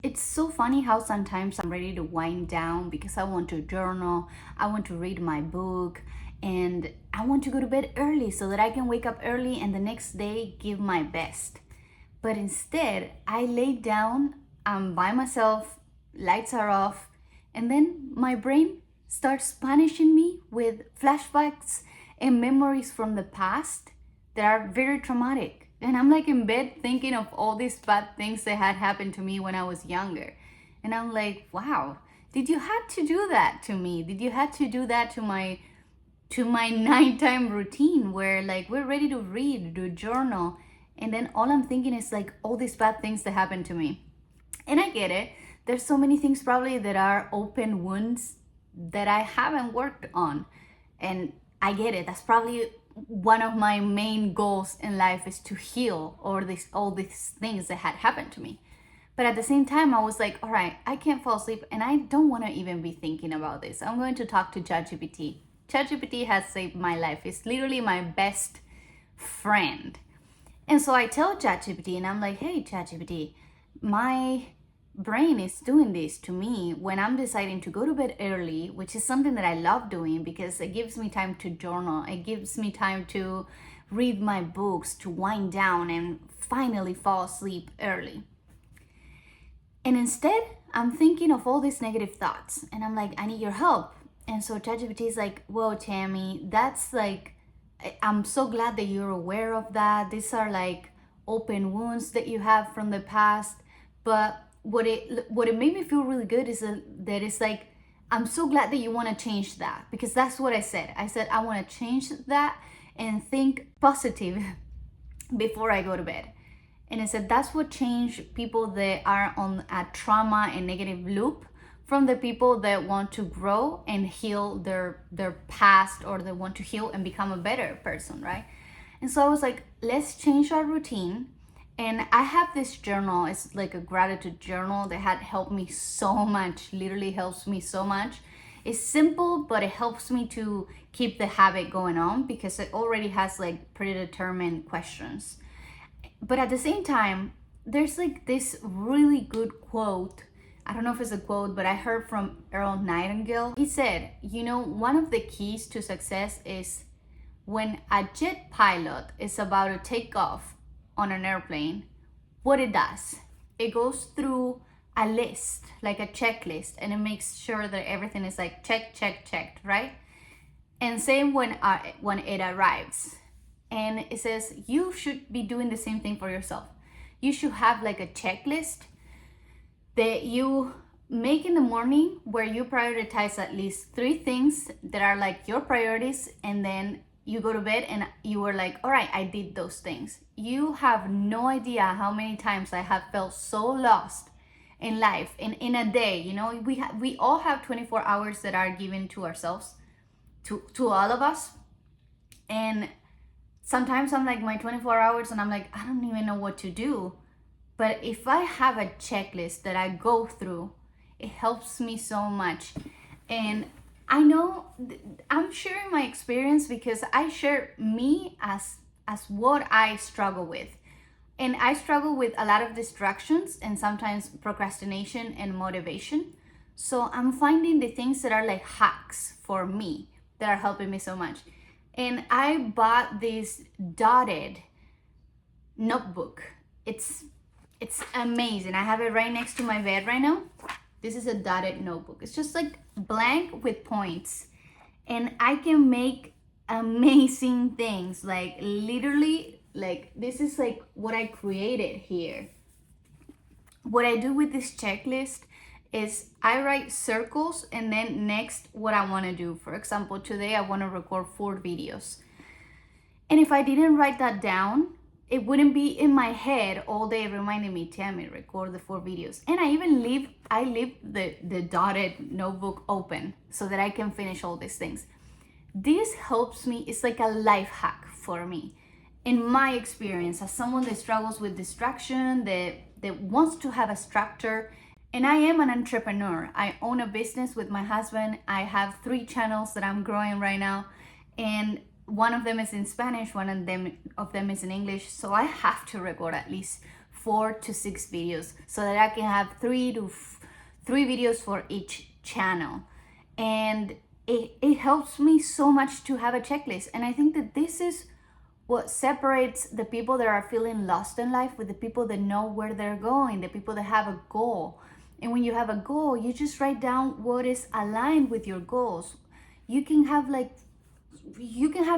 It's so funny how sometimes I'm ready to wind down because I want to journal, I want to read my book, and I want to go to bed early so that I can wake up early and the next day give my best. But instead, I lay down, I'm by myself, lights are off, and then my brain starts punishing me with flashbacks and memories from the past that are very traumatic. And I'm like in bed thinking of all these bad things that had happened to me when I was younger. And I'm like, wow, did you have to do that to me? Did you have to do that to my nighttime routine where like we're ready to read, to journal, and then all I'm thinking is like all these bad things that happened to me. And I get it. There's so many things probably that are open wounds that I haven't worked on. And I get it. That's probably one of my main goals in life is to heal all these things that had happened to me. But at the same time, I was like, all right, I can't fall asleep and I don't want to even be thinking about this. I'm going to talk to ChatGPT. ChatGPT has saved my life. It's literally my best friend. And so I tell ChatGPT and I'm like, hey, ChatGPT, my brain is doing this to me when I'm deciding to go to bed early, which is something that I love doing because it gives me time to journal. It gives me time to read my books, to wind down and finally fall asleep early. And instead, I'm thinking of all these negative thoughts and I'm like, I need your help. And so ChatGPT is like, whoa, Tammy, that's like, I'm so glad that you're aware of that. These are like open wounds that you have from the past. But what it made me feel really good is that it's like, I'm so glad that you want to change that because that's what I said. I said, I want to change that and think positive before I go to bed. And I said that's what changed people that are on a trauma and negative loop from the people that want to grow and heal their past or they want to heal and become a better person, right? And so I was like, let's change our routine. And I have this journal, it's like a gratitude journal that had helped me so much, literally helps me so much. It's simple, but it helps me to keep the habit going on because it already has like predetermined questions. But at the same time, there's like this really good quote. I don't know if it's a quote, but I heard from Earl Nightingale. He said, one of the keys to success is when a jet pilot is about to take off on an airplane, what it does, it goes through a list, like a checklist, and it makes sure that everything is like checked, right? And same when it arrives. And it says you should be doing the same thing for yourself. You should have like a checklist that you make in the morning where you prioritize at least 3 things that are like your priorities, and then you go to bed and you were like, all right, I did those things. You have no idea how many times I have felt so lost in life and in a day. We all have 24 hours that are given to ourselves, to all of us. And sometimes I'm like my 24 hours and I'm like, I don't even know what to do. But if I have a checklist that I go through, it helps me so much. And I know I'm sharing my experience because I share me as what I struggle with. And I struggle with a lot of distractions and sometimes procrastination and motivation. So I'm finding the things that are like hacks for me that are helping me so much. And I bought this dotted notebook. It's amazing. I have it right next to my bed right now. This is a dotted notebook. It's just like blank with points. And I can make amazing things. Like literally, like this is like what I created here. What I do with this checklist is I write circles and then next what I want to do. For example, today I want to record 4 videos. And if I didn't write that down, it wouldn't be in my head all day reminding me, Tammy, record the 4 videos. And I even leave the dotted notebook open so that I can finish all these things. This helps me. It's like a life hack for me. In my experience, as someone that struggles with distraction, that wants to have a structure, and I am an entrepreneur. I own a business with my husband. I have 3 channels that I'm growing right now. And one of them is in Spanish, one of them is in English. So I have to record at least 4 to 6 videos so that I can have three videos for each channel. And it helps me so much to have a checklist. And I think that this is what separates the people that are feeling lost in life with the people that know where they're going, the people that have a goal. And when you have a goal, you just write down what is aligned with your goals. You can have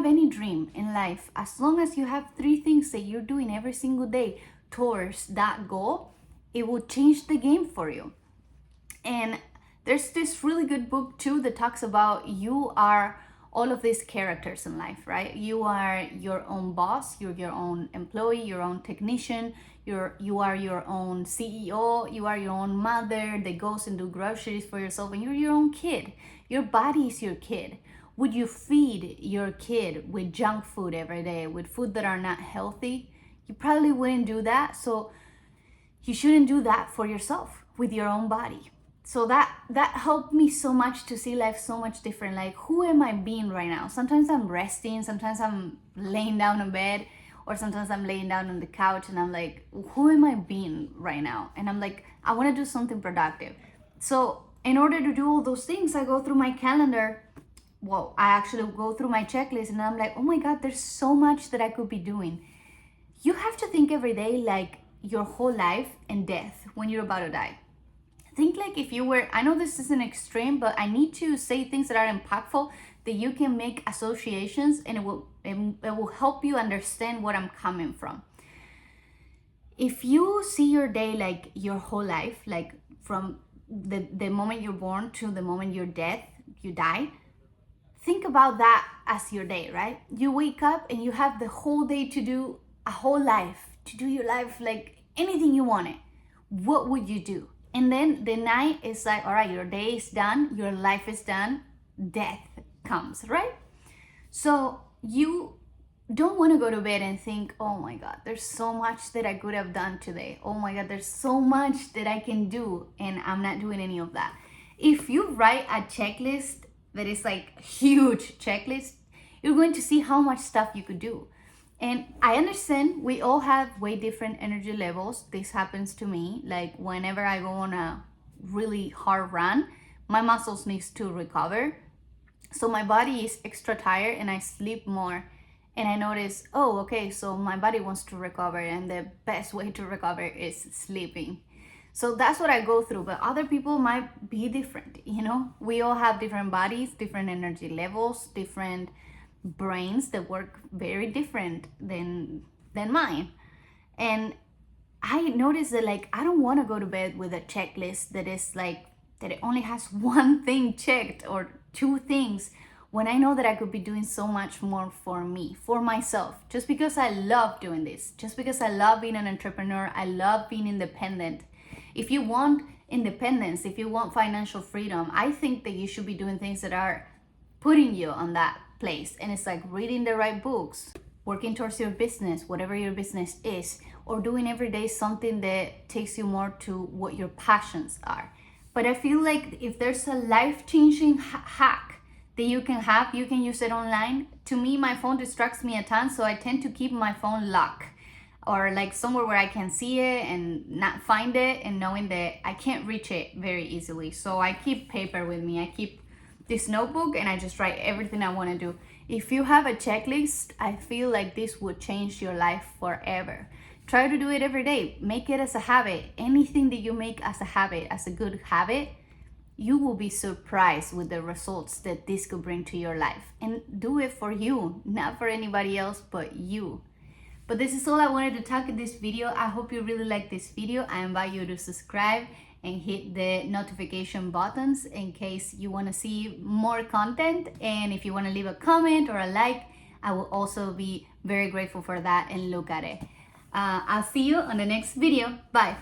any dream in life as long as you have 3 things that you're doing every single day towards that goal. It will change the game for you. And there's this really good book too that talks about you are all of these characters in life, right? You are your own boss, you're your own employee, your own technician, you are your own CEO, you are your own mother that goes and do groceries for yourself, and you're your own kid. Your body is your kid. Would you feed your kid with junk food every day, with food that are not healthy? You probably wouldn't do that. So you shouldn't do that for yourself with your own body. So that helped me so much to see life so much different. Like, who am I being right now? Sometimes I'm resting, sometimes I'm laying down in bed, or sometimes I'm laying down on the couch and I'm like, who am I being right now? And I'm like, I want to do something productive. So in order to do all those things, I go through my calendar. Well, I actually go through my checklist and I'm like, oh my God, there's so much that I could be doing. You have to think every day like your whole life and death when you're about to die. Think like if you were, I know this is an extreme, but I need to say things that are impactful, that you can make associations, and it will help you understand what I'm coming from. If you see your day like your whole life, like from the moment you're born to the moment you die, think about that as your day, right? You wake up and you have the whole day to do a whole life, to do your life like anything you wanted. What would you do? And then the night is like, all right, your day is done, your life is done, death comes, right? So you don't want to go to bed and think, oh my God, there's so much that I could have done today. Oh my God, there's so much that I can do, and I'm not doing any of that. If you write a checklist that is like a huge checklist, you're going to see how much stuff you could do. And I understand we all have way different energy levels. This happens to me. Like whenever I go on a really hard run, my muscles needs to recover. So my body is extra tired and I sleep more. And I notice, oh, okay, so my body wants to recover and the best way to recover is sleeping. So that's what I go through, but other people might be different, you know? We all have different bodies, different energy levels, different brains that work very different than mine. And I noticed that like I don't want to go to bed with a checklist that is like that it only has one thing checked or 2 things, when I know that I could be doing so much more for me, for myself, just because I love doing this, just because I love being an entrepreneur, I love being independent. If you want independence, if you want financial freedom, I think that you should be doing things that are putting you on that place. And it's like reading the right books, working towards your business, whatever your business is, or doing every day something that takes you more to what your passions are. But I feel like if there's a life-changing hack that you can have, you can use it online. To me, my phone distracts me a ton, so I tend to keep my phone locked or like somewhere where I can see it and not find it, and knowing that I can't reach it very easily. So I keep paper with me. I keep this notebook and I just write everything I want to do. If you have a checklist, I feel like this would change your life forever. Try to do it every day. Make it as a habit. Anything that you make as a habit, as a good habit, you will be surprised with the results that this could bring to your life. And do it for you, not for anybody else but you. But this is all I wanted to talk in this video. I hope you really like this video. I invite you to subscribe and hit the notification buttons in case you want to see more content. And if you want to leave a comment or a like, I will also be very grateful for that and look at it. I'll see you on the next video. Bye.